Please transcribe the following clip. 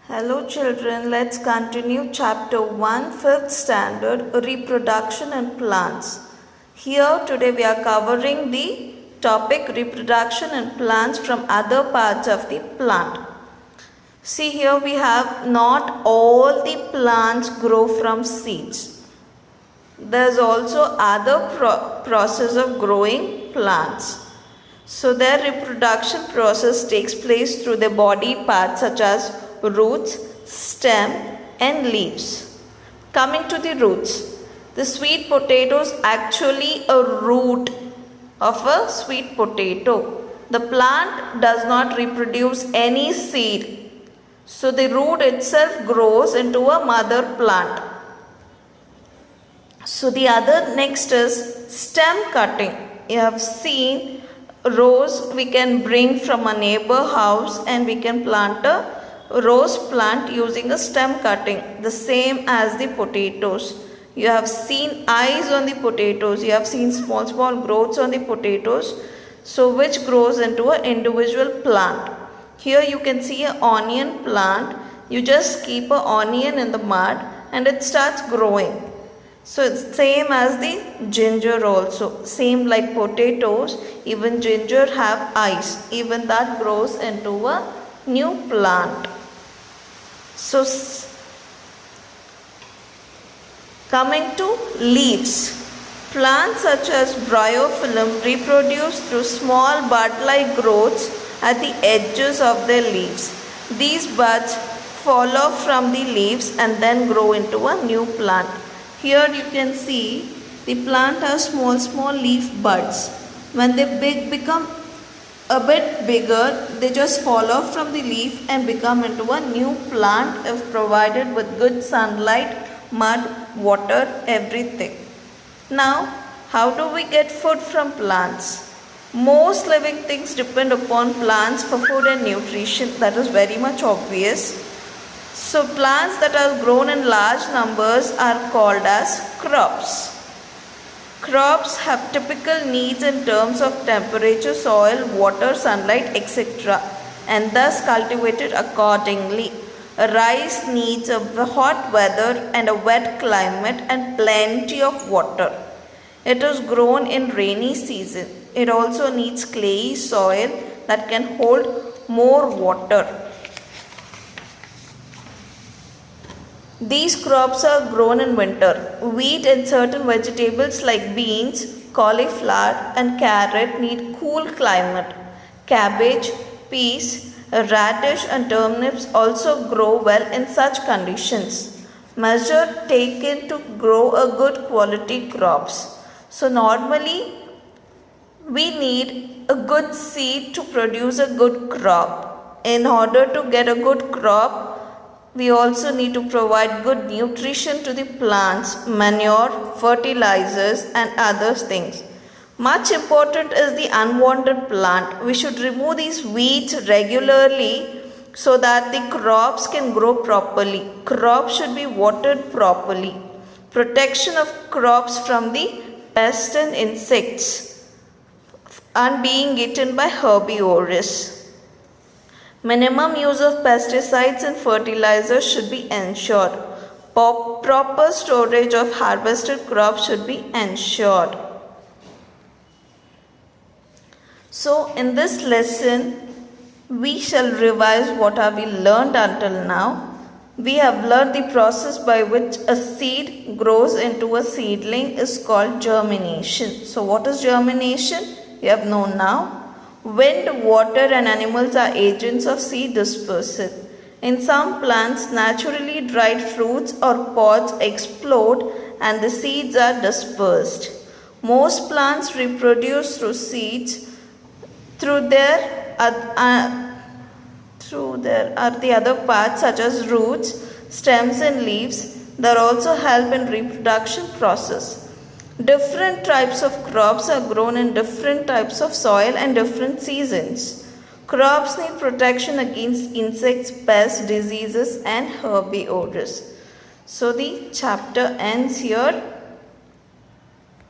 Hello children, let's continue chapter 1, 5th standard, reproduction and plants. Here today we are covering the topic reproduction and plants from other parts of the plant. See here we have not all the plants grow from seeds. There's also other process of growing plants. So their reproduction process takes place through the body parts such as roots, stem and leaves. Coming to the roots, the sweet potato is actually a root of a sweet potato. The plant does not reproduce any seed. So the root itself grows into a mother plant. So the other next is stem cutting. You have seen rose we can bring from a neighbor house and we can plant a rose plant using a stem cutting, the same as the potatoes. You have seen eyes on the potatoes, you have seen small growths on the potatoes, so which grows into an individual plant. Here you can see an onion plant. You just keep an onion in the mud and it starts growing. So it's same as the ginger also. Same like potatoes, even ginger have eyes. Even that grows into a new plant. So coming to leaves. Plants such as bryophyllum reproduce through small bud-like growths at the edges of their leaves. These buds fall off from the leaves and then grow into a new plant. Here you can see the plant has small leaf buds. When they become a bit bigger, they just fall off from the leaf and become into a new plant if provided with good sunlight, mud, water, everything. Now, how do we get food from plants? Most living things depend upon plants for food and nutrition. That is very much obvious. So plants that are grown in large numbers are called as crops. Crops have typical needs in terms of temperature, soil, water, sunlight, etc. and thus cultivated accordingly. Rice needs a hot weather and a wet climate and plenty of water. It is grown in rainy season. It also needs clayey soil that can hold more water. These crops are grown in winter. Wheat and certain vegetables like beans, cauliflower and carrot need cool climate. Cabbage, peas, radish and turnips also grow well in such conditions. Measure taken to grow a good quality crops. So normally we need a good seed to produce a good crop. In order to get a good crop, we also need to provide good nutrition to the plants, manure, fertilizers and other things. Much important is the unwanted plant. We should remove these weeds regularly so that the crops can grow properly. Crops should be watered properly. Protection of crops from the pests and insects and being eaten by herbivores. Minimum use of pesticides and fertilizers should be ensured. Proper storage of harvested crops should be ensured. So in this lesson, we shall revise what have we learned until now. We have learned the process by which a seed grows into a seedling is called germination. So what is germination? We have known now. Wind, water and animals are agents of seed dispersal. In some plants, naturally dried fruits or pods explode and the seeds are dispersed. Most plants reproduce through seeds. Through there are the other parts such as roots, stems and leaves that also help in reproduction process. Different types of crops are grown in different types of soil and different seasons. Crops need protection against insects, pests, diseases and herbivores. So the chapter ends here.